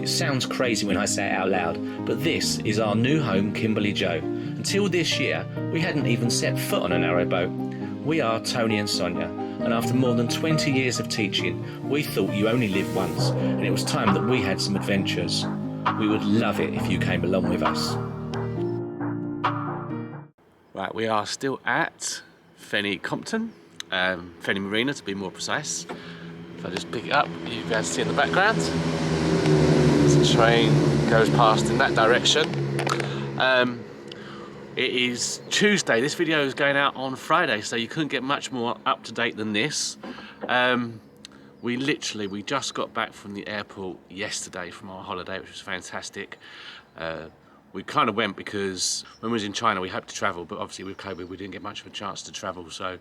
It sounds crazy when I say it out loud, but this is our new home, Kimberleyjo. Until this year, we hadn't even set foot on a narrowboat. We are Tony and Sonia, and after more than 20 years of teaching, we thought you only live once, and it was time that we had some adventures. We would love it if you came along with us. Right, we are still at Fennycompton, Fennymarina to be more precise. If I just pick it up, you guys see in the background. The train goes past in that direction. It is Tuesday. This video is going out on Friday, so you couldn't get much more up to date than this. We just got back from the airport yesterday from our holiday, which was fantastic. We kind of went because when we was in China, we hoped to travel, but obviously with COVID, we didn't get much of a chance to travel. So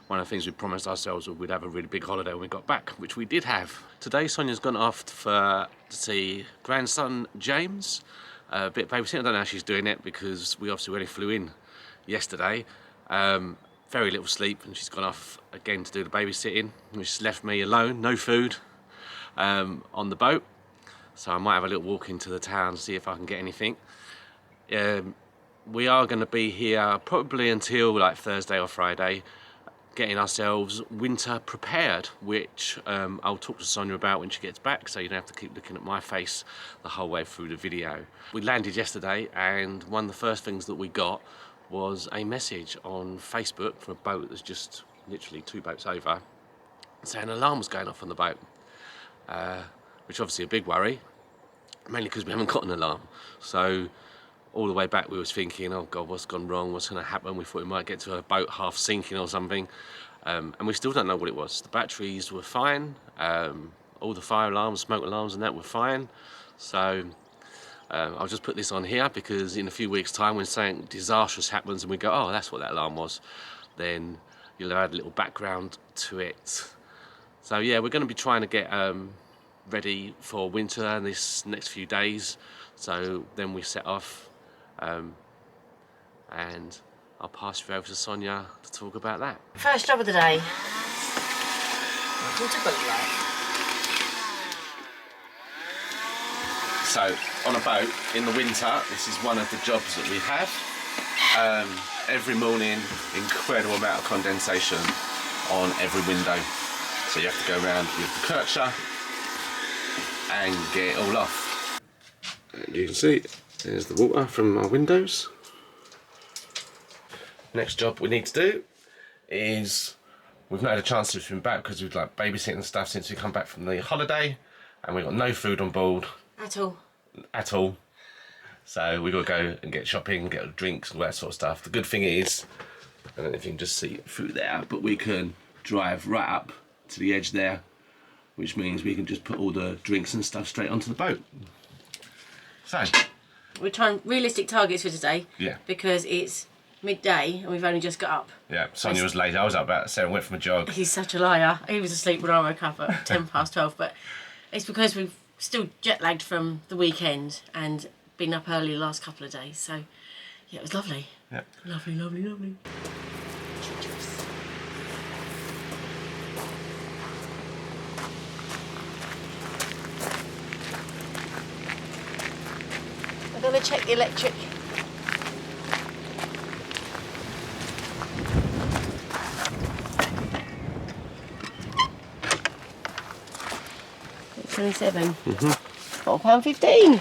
one of the things we promised ourselves was we'd have a really big holiday when we got back, which we did have. Today, Sonia's gone off to see grandson James, a bit of babysitting. I don't know how she's doing it because we obviously only flew in yesterday. Very little sleep, and she's gone off again to do the babysitting, which left me alone, no food, on the boat. So I might have a little walk into the town, see if I can get anything. We are going to be here probably until like Thursday or Friday, getting ourselves winter prepared, which I'll talk to Sonia about when she gets back, so you don't have to keep looking at my face the whole way through the video. We landed yesterday, and one of the first things that we got was a message on Facebook from a boat that's just literally 2 boats over, saying an alarm was going off on the boat, which obviously a big worry, mainly because we haven't got an alarm. So all the way back we was thinking, oh God, what's gone wrong, what's going to happen? We thought we might get to a boat half sinking or something, and we still don't know what it was. The batteries were fine, all the fire alarms, smoke alarms and that were fine. So I'll just put this on here because in a few weeks time when something disastrous happens and we go, oh, that's what that alarm was, then you'll add a little background to it. So yeah, we're going to be trying to get ready for winter in this next few days. So then we set off, and I'll pass you over to Sonia to talk about that. First job of the day. So on a boat in the winter, this is one of the jobs that we have. Every morning, incredible amount of condensation on every window. So you have to go around with the Kircher and get it all off. And you can see there's the water from our windows. Next job we need to do is, we've not had a chance to swim back because we've like babysitting and stuff since we come back from the holiday, and we've got no food on board at all. So we've got to go and get shopping, get drinks, all that sort of stuff. The good thing is, I don't know if you can just see it through there, but we can drive right up to the edge there, which means we can just put all the drinks and stuff straight onto the boat. So we're trying realistic targets for today. Yeah. Because it's midday and we've only just got up. Yeah, Sonia was late. I was up about 7, went for a jog. He's such a liar. He was asleep when I woke up at 12:10, but it's because we've still jet lagged from the weekend and been up early the last couple of days. So yeah, it was lovely. Yeah. Lovely, lovely, lovely. I'm going to check the electric. It's 27. £4.15.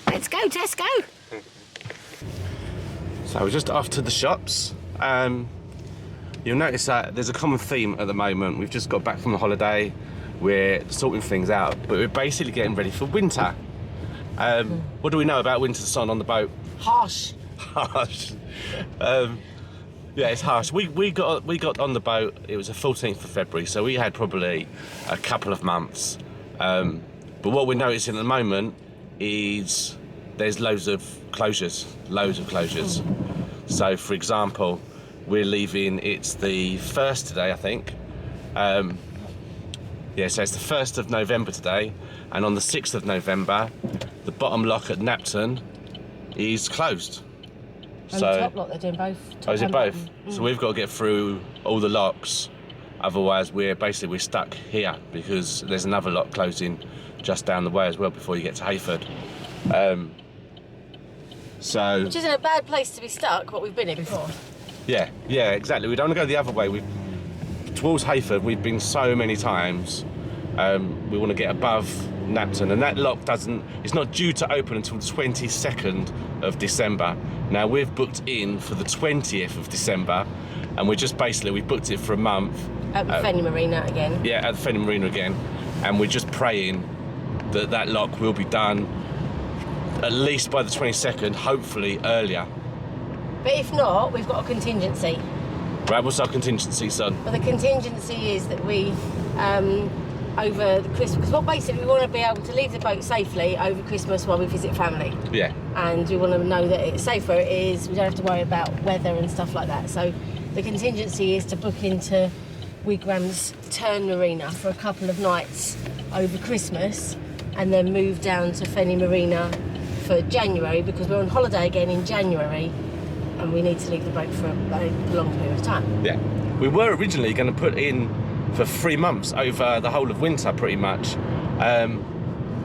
Let's go, Tesco. So we're just off to the shops. You'll notice that there's a common theme at the moment. We've just got back from the holiday, we're sorting things out, but we're basically getting ready for winter. What do we know about winter sun on the boat? Harsh. Harsh. Yeah, it's harsh. We got on the boat, it was the 14th of February, so we had probably a couple of months. But what we're noticing at the moment is there's loads of closures. So for example, we're leaving, it's the 1st today, I think. Yeah, so it's the 1st of November today, and on the 6th of November, the bottom lock at Napton is closed. And the top lock, they're doing both. Oh, is it both? So we've got to get through all the locks, otherwise we're stuck here because there's another lock closing just down the way as well before you get to Hayford. So which isn't a bad place to be stuck, but we've been here before. Yeah, exactly. We don't want to go the other way. Towards Hayford, we've been so many times. We want to get above Knapton, and that lock it's not due to open until the 22nd of December. Now we've booked in for the 20th of December, and we've booked it for a month. At the Fennymarina again. Yeah, at the Fennymarina again, and we're just praying that lock will be done at least by the 22nd, hopefully earlier. But if not, we've got a contingency. Right, what's our contingency, son? Well, the contingency is that we, over the Christmas, because basically we want to be able to leave the boat safely over Christmas while we visit family. Yeah. And we want to know that it's safe where it is, we don't have to worry about weather and stuff like that. So the contingency is to book into Wigram's Turn Marina for a couple of nights over Christmas and then move down to Fennymarina for January, because we're on holiday again in January and we need to leave the boat for a long period of time. Yeah. We were originally going to put in for 3 months over the whole of winter pretty much,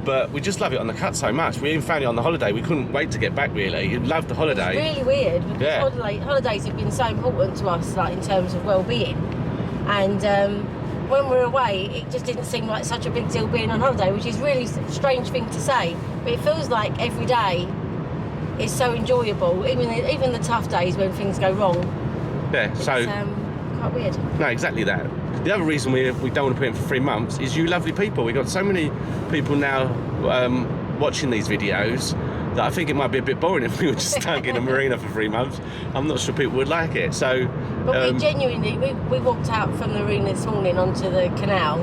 but we just love it on the cut so much. We even found it on the holiday. We couldn't wait to get back really. We loved the holiday. It's really weird because holidays have been so important to us, like in terms of well-being, and when we're away it just didn't seem like such a big deal being on holiday, which is really a strange thing to say, but it feels like every day is so enjoyable, even the tough days when things go wrong. Yeah, so it's quite weird. No, exactly that. The other reason we don't want to put in for 3 months is you lovely people. We've got so many people now watching these videos that I think it might be a bit boring if we were just stuck in a marina for 3 months. I'm not sure people would like it. So, but we genuinely, we walked out from the marina this morning onto the canal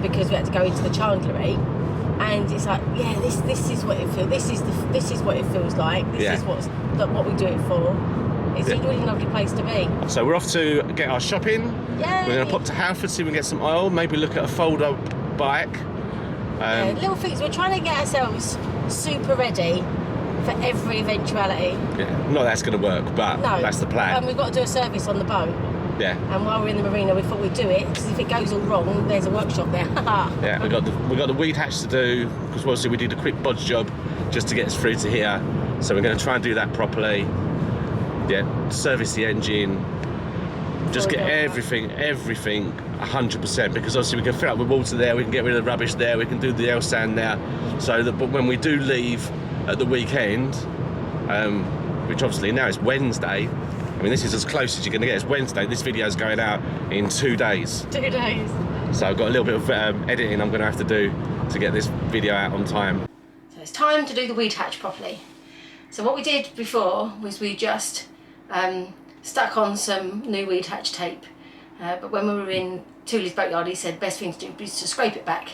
because we had to go into the chandlery, and it's like, yeah, this is what it feels. This is what it feels like. This is what we do it for. It's a really lovely place to be. So we're off to get our shopping. Yay. We're going to pop to Halford, see if we can get some oil, maybe look at a fold-up bike. Little things. We're trying to get ourselves super ready for every eventuality. Yeah, not that's going to work, but that's the plan. And we've got to do a service on the boat. Yeah. And while we're in the marina, we thought we'd do it, because if it goes all wrong, there's a workshop there. Yeah, we got the weed hatch to do, because obviously we did a quick bodge job just to get us through to here. So we're going to try and do that properly. Yeah, service the engine, just get everything 100%, because obviously we can fill up with water there, we can get rid of the rubbish there, we can do the sand there, so that but when we do leave at the weekend, which obviously now it's Wednesday, I mean this is as close as you're going to get, it's Wednesday, this video is going out in 2 days. 2 days. So I've got a little bit of editing I'm going to have to do to get this video out on time. So it's time to do the weed hatch properly. So what we did before was we just stuck on some new weed hatch tape, but when we were in Tooley's boatyard he said best thing to do is to scrape it back,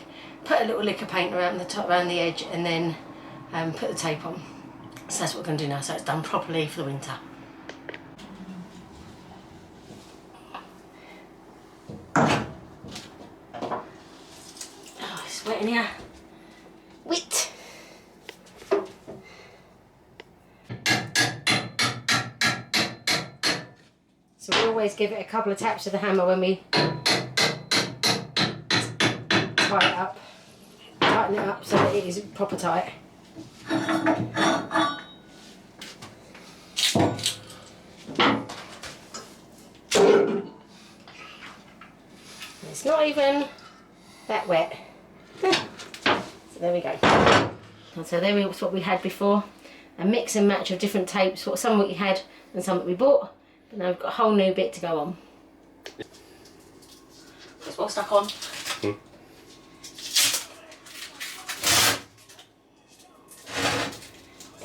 put a little lick of paint around the top, around the edge, and then put the tape on. So that's what we're going to do now, so it's done properly for the winter. Oh, it's wet in here. Wet. So we always give it a couple of taps with the hammer when we tie it up, tighten it up so that it is proper tight. It's not even that wet. So there we go. And so there was what we had before, a mix and match of different tapes, some what we had and some that we bought. But now we've got a whole new bit to go on. It's all stuck on. You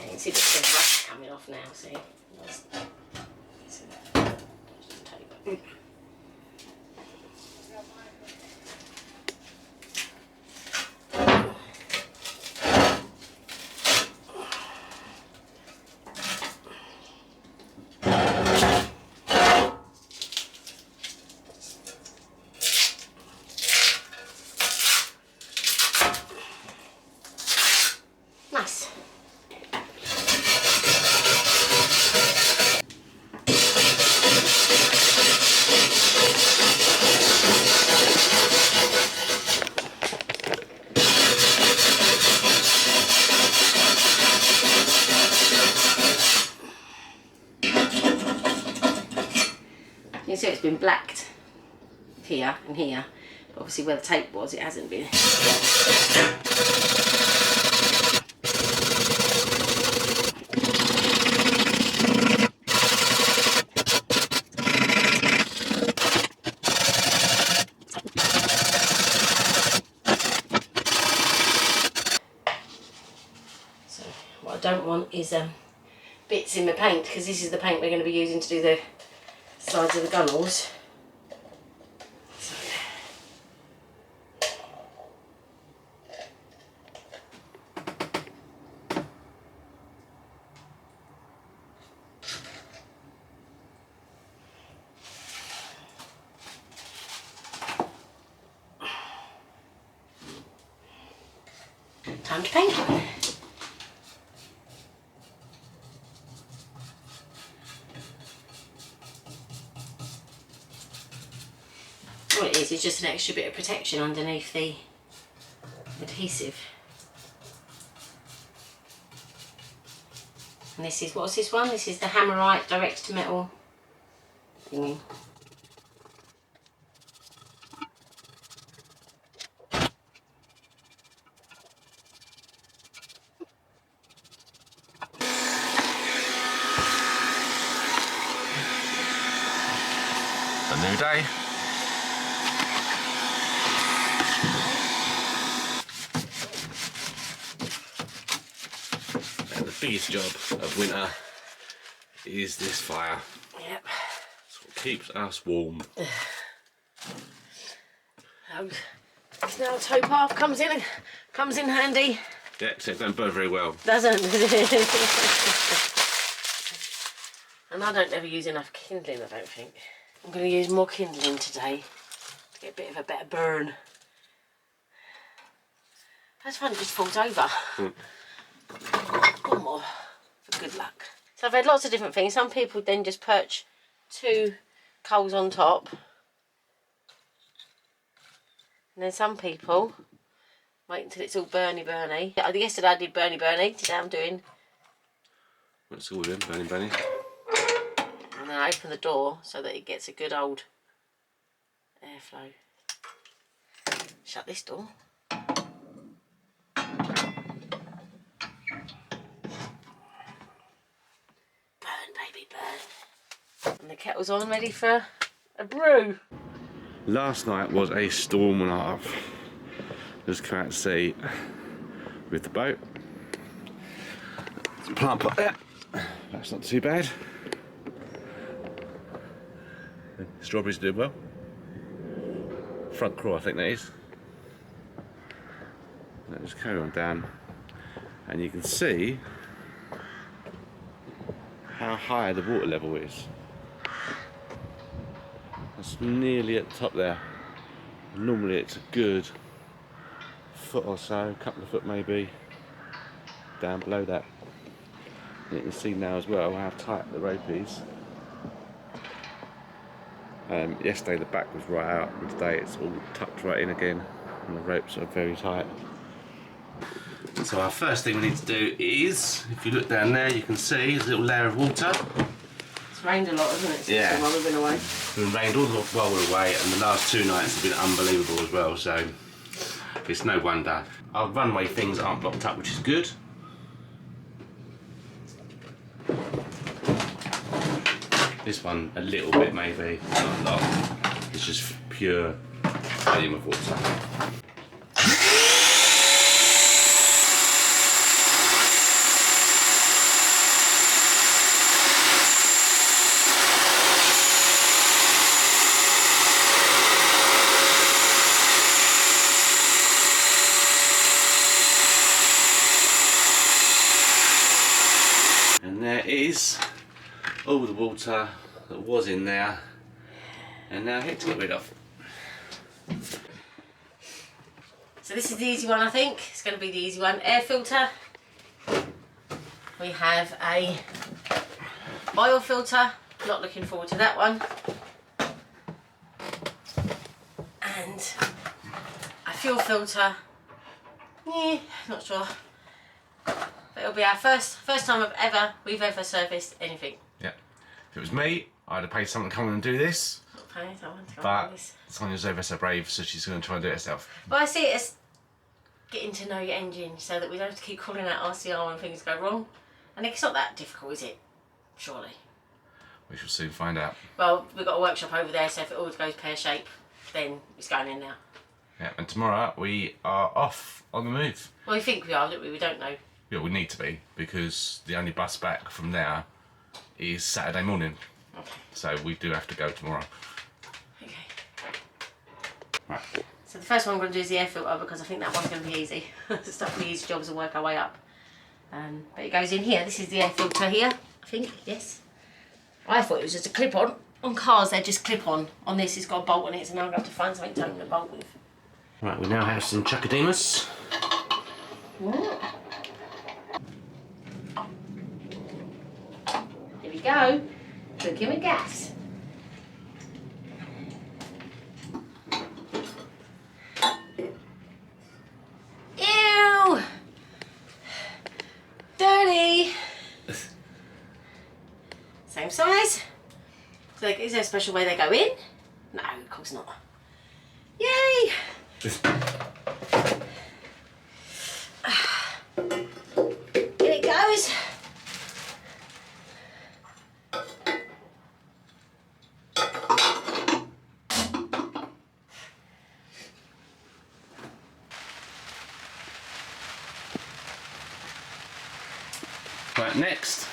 can see the brush coming off now, see? Just tape. been blacked here and here, but obviously where the tape was, it hasn't been. So what I don't want is bits in the paint, because this is the paint we're going to be using to do the sides of the gunnels. Time to paint. All it is just an extra bit of protection underneath the adhesive. And this is, what's this one? This is the Hammerite direct to metal thingy. A new day. And the biggest job of winter is this fire. Yep. It's what keeps us warm. Now towpath comes in handy. Yeah, except don't burn very well. Doesn't. And I don't ever use enough kindling, I don't think. I'm going to use more kindling today to get a bit of a better burn. That's fun, it just falls over. One more for good luck. So I've had lots of different things. Some people then just perch 2 coals on top. And then some people wait until it's all burny. Yesterday I did burny. Today I'm doing... What's all in, burny? And then I open the door so that it gets a good old airflow. Shut this door. Burn, baby, burn. And the kettle's on, ready for a brew. Last night was a storm and a half. Just come out to sea with the boat. It's plump up there. That's not too bad. Strawberries doing well. Front crawl, I think that is. Now just carry on down, and you can see how high the water level is. That's nearly at the top there. Normally it's a good foot or so, a couple of foot maybe, down below that. And you can see now as well how tight the rope is. Yesterday the back was right out, and today it's all tucked right in again, and the ropes are very tight. So our first thing we need to do is, if you look down there, you can see there's a little layer of water. It's rained a lot, hasn't it? Yeah. While we've been away. It's been rained all while we're away, and the last 2 nights have been unbelievable as well, so it's no wonder. Our runway things aren't blocked up, which is good. This one a little bit maybe, not a lot. It's just pure volume of water. And there is all the water that was in there, and now here to get rid of. So this is the easy one, I think. It's going to be the easy one. Air filter. We have a oil filter. Not looking forward to that one. And a fuel filter. Yeah, not sure. But it'll be our first time we've ever serviced anything. Yeah. If it was me, I'd have paid someone to come in and do this. Okay, so I want to go But on this. Sonia's ever so brave, so she's going to try and do it herself. But I see it as getting to know your engine so that we don't have to keep calling out RCR when things go wrong. And it's not that difficult, is it? Surely. We shall soon find out. Well, we've got a workshop over there, so if it always goes pear-shaped, then it's going in now. Yeah, and tomorrow we are off on the move. Well, we think we are, don't we? We don't know. Yeah, we need to be, because the only bus back from there is Saturday morning. Okay. So we do have to go tomorrow. Okay. Right. So the first one I'm going to do is the air filter, because I think that one's going to be easy. Stuff the easy jobs will work our way up. But it goes in here. This is the air filter here, I think. Yes. I thought it was just a clip-on. On cars, they're just clip-on. On this, it's got a bolt on it, so now I'm going to have to find something to open the bolt with. Right, we now have some chuckademus. Here we go. Cooking with gas. Ew! Dirty! Same size. So is there a special way they go in? No, of course not. Yay! Here it goes. Right, next.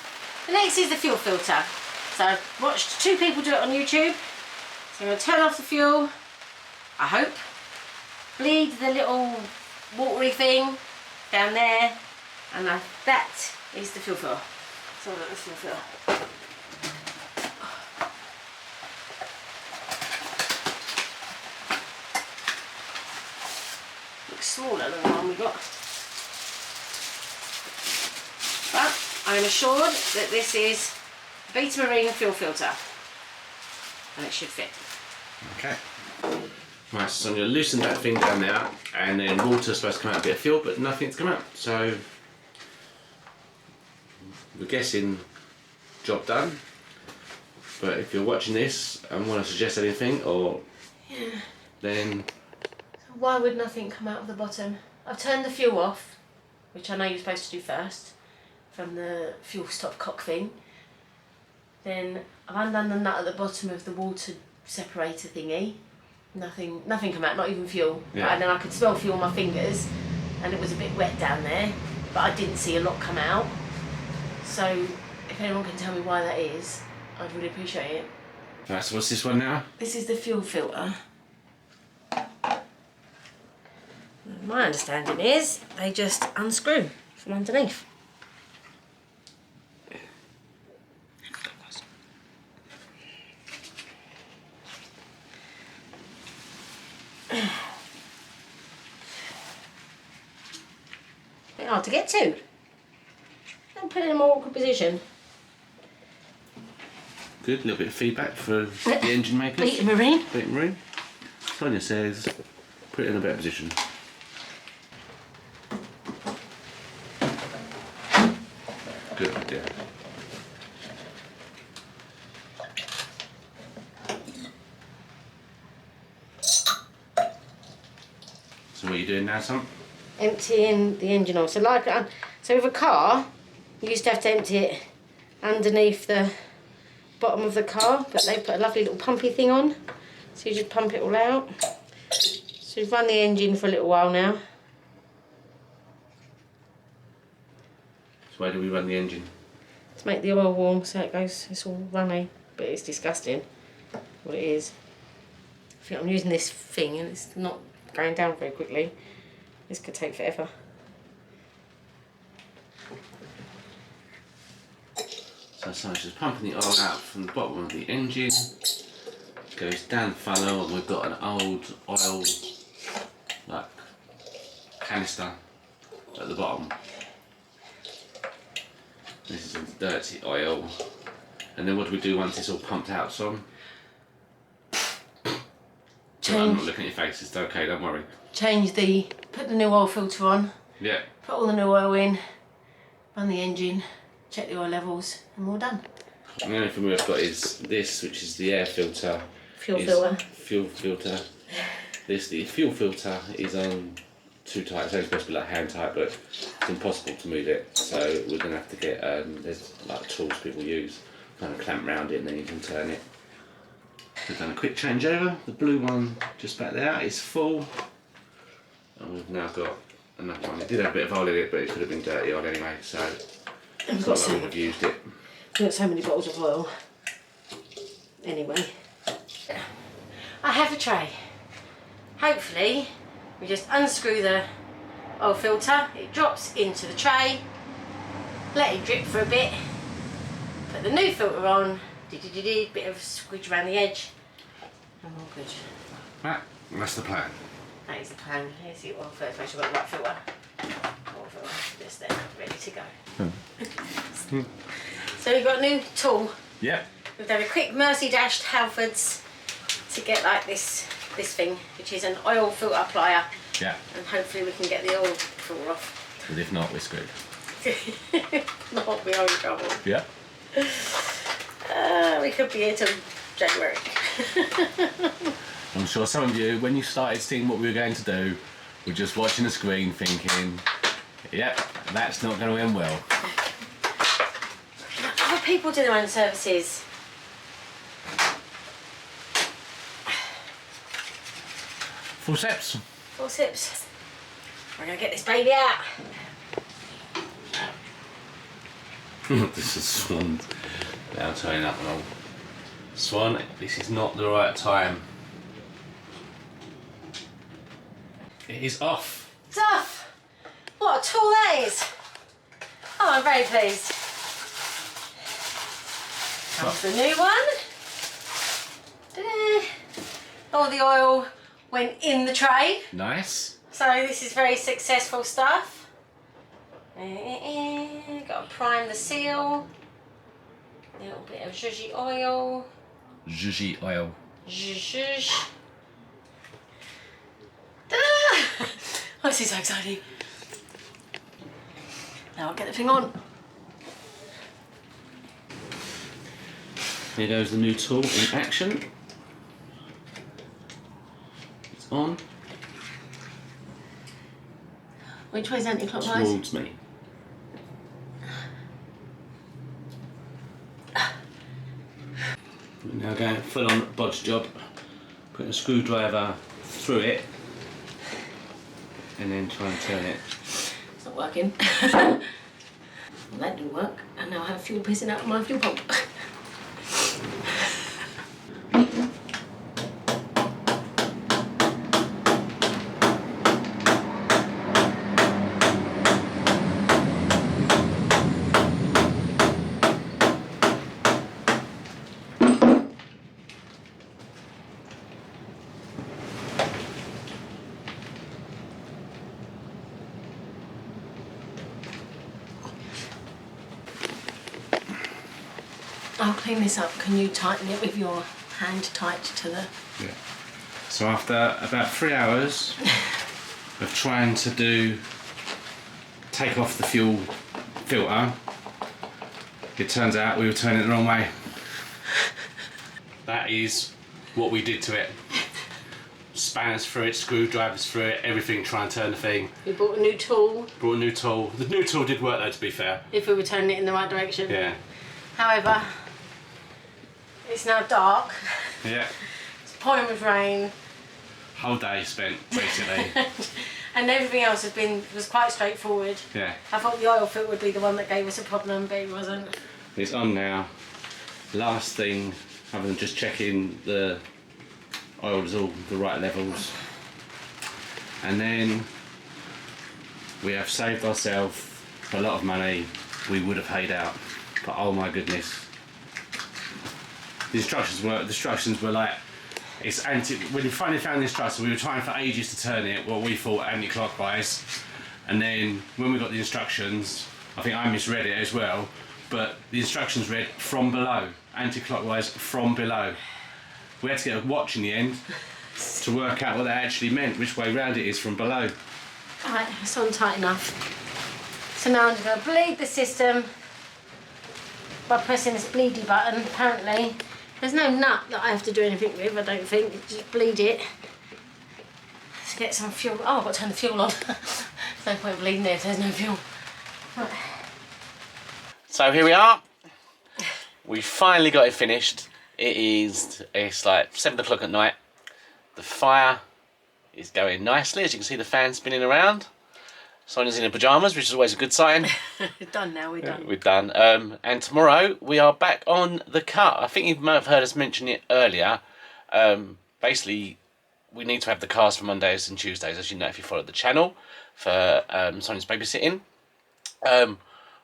The next is the fuel filter. So I've watched 2 people do it on YouTube. So I'm going to turn off the fuel, I hope. Bleed the little watery thing down there. And that is the fuel filter. So I've got the fuel filter. Looks smaller than the one we got. But I'm assured that this is Beta Marina fuel filter, and it should fit. Okay. Right, so I'm going to loosen that thing down there, and then water's supposed to come out a bit of fuel, but nothing's come out. So we're guessing job done. But if you're watching this and want to suggest anything, or then So why would nothing come out of the bottom? I've turned the fuel off, which I know you're supposed to do first, from the fuel stopcock thing. Then I've undone the nut at the bottom of the water separator thingy. Nothing come out, not even fuel. Yeah. And then I could smell fuel on my fingers, and it was a bit wet down there, but I didn't see a lot come out. So if anyone can tell me why that is, I'd really appreciate it. right, so what's this one now? This is the fuel filter. My understanding is they just unscrew from underneath. Bit hard to get to. Don't put it in a more awkward position. Good, a little bit of feedback for the engine makers. Beta Marine. Beta Marine. Sonia says, put it in a better position. Good idea. So what are you doing now, son? Emptying the engine oil. So with a car, you used to have to empty it underneath the bottom of the car, but they put a lovely little pumpy thing on, so you just pump it all out. So we've run the engine for a little while now. So where do we run the engine? To make the oil warm, so it goes, it's all runny, but it's disgusting what it is. I think I'm using this thing and it's not going down very quickly. This could take forever. So Sonia's just pumping the oil out from the bottom of the engine. Goes down the funnel, and we've got an old oil like canister at the bottom. This is some dirty oil. And then what do we do once it's all pumped out, Son? I'm not looking at your face, it's okay, don't worry. Put the new oil filter on. Yeah. Put all the new oil in, run the engine, check the oil levels, and we're done. And the only thing we've got is this, which is the air filter Fuel filter. Fuel filter. The fuel filter is on too tight. It's only supposed to be like hand tight, but it's impossible to move it. So we're going to have to get, there's like tools people use, kind of clamp round it and then you can turn it. We've done a quick changeover. The blue one just back there is full. And we've now got another one. It did have a bit of oil in it, but it could have been dirty oil anyway, so it's not like we would have used it. We've got so many bottles of oil. Anyway, I have a tray. Hopefully, we just unscrew the oil filter, it drops into the tray, let it drip for a bit, put the new filter on, bit of squidge around the edge, and all good. Right, that's the plan. That is the plan. Here's the oil filter, make sure I've got the right filter. Oil filter, just there, ready to go. So we've got a new tool. Yep. We've done a quick mercy dashed halves to get like this thing, which is an oil filter applier. Yeah. And hopefully we can get the oil filter off. But if not, we're screwed. Not, we are in trouble. Yeah. We could be here till January. I'm sure some of you, when you started seeing what we were going to do, were just watching the screen thinking, yep, that's not going to end well. Other people do their own services. Forceps. Forceps. We're going to get this baby out. This is Swan now turning up and all. Swan, this is not the right time. It is off. It's off. What a tool that is. Oh, I'm very pleased. Comes the new one. All the oil went in the tray. Nice. So this is very successful stuff. Got to prime the seal. A little bit of zhuzhy oil. Zhuzhy oil. Zhuzh. Oh, this is so exciting. Now I'll get the thing on. Here goes the new tool in action. It's on. Which way is anti-clockwise? Towards me. We're now going full on bodge job. Putting a screwdriver through it and then try and turn it. It's not working. Well, that didn't work. And now I have fuel pissing out of my fuel pump. I'll clean this up. Can you tighten it with your hand tight to the... Yeah. So after about 3 hours of trying to take off the fuel filter, it turns out we were turning it the wrong way. That is what we did to it. Spanners through it, screwdrivers through it, everything trying to turn the thing. We bought a new tool. Brought a new tool. The new tool did work though, to be fair. If we were turning it in the right direction. Yeah. However, it's now dark. Yeah. It's pouring with rain. Whole day spent, basically. And everything else was quite straightforward. Yeah. I thought the oil filter would be the one that gave us a problem, but it wasn't. It's on now. Last thing, other than just checking the oil is all the right levels. And then we have saved ourselves a lot of money we would have paid out. But oh my goodness. The instructions were like, it's when we finally found the instructions, we were trying for ages to turn it, what we thought anti-clockwise. And then when we got the instructions, I think I misread it as well, but the instructions read from below, anti-clockwise from below. We had to get a watch in the end to work out what that actually meant, which way round it is from below. Alright, it's on tight enough. So now I'm just going to bleed the system by pressing this bleedy button. Apparently There's no nut that I have to do anything with, I don't think. Just bleed it. Let's get some fuel. Oh, I've got to turn the fuel on. There's no point bleeding there if there's no fuel. Right. So here we are. We finally got it finished. It's like 7 o'clock at night. The fire is going nicely, as you can see the fan spinning around. Sonia's in her pyjamas, which is always a good sign. We're done now, we're done. We're done. And tomorrow we are back on the cut. I think you might have heard us mention it earlier. Basically, we need to have the cars for Mondays and Tuesdays, as you know if you follow the channel, for Sonia's babysitting.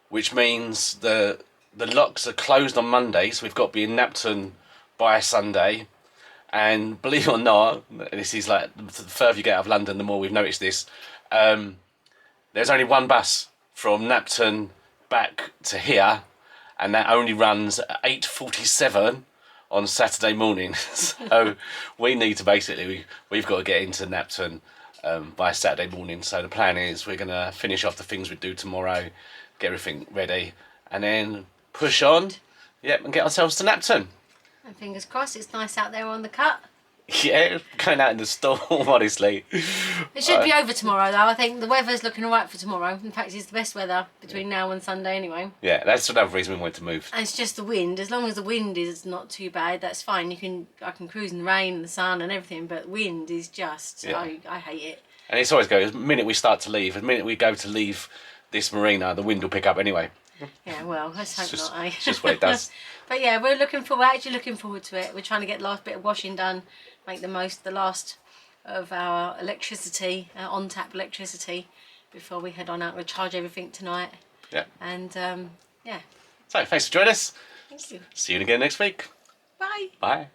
Which means the locks are closed on Monday, so we've got to be in Napton by Sunday. And believe it or not, this is like, the further you get out of London, the more we've noticed this. There's only one bus from Napton back to here, and that only runs at 8:47 on Saturday morning. So we need to basically, we've got to get into Napton by Saturday morning. So the plan is we're going to finish off the things we do tomorrow, get everything ready, and then push on, and get ourselves to Napton. And fingers crossed, it's nice out there on the cut. Yeah, going out in the storm, honestly. It should be over tomorrow, though. I think the weather's looking alright for tomorrow. In fact, it's the best weather between now and Sunday, anyway. Yeah, that's another reason we wanted to move. And it's just the wind. As long as the wind is not too bad, that's fine. I can cruise in the rain and the sun and everything, but wind is just, I hate it. And it's always goes, the minute we start to leave, the minute we go to leave this marina, the wind will pick up anyway. Yeah, well, let's hope not, eh? It's just what it does. But yeah, we're actually looking forward to it. We're trying to get the last bit of washing done, make the last of our electricity, on-tap electricity, before we head on out. We'll charge everything tonight. Yeah. And, yeah. So, thanks for joining us. Thank you. See you again next week. Bye. Bye.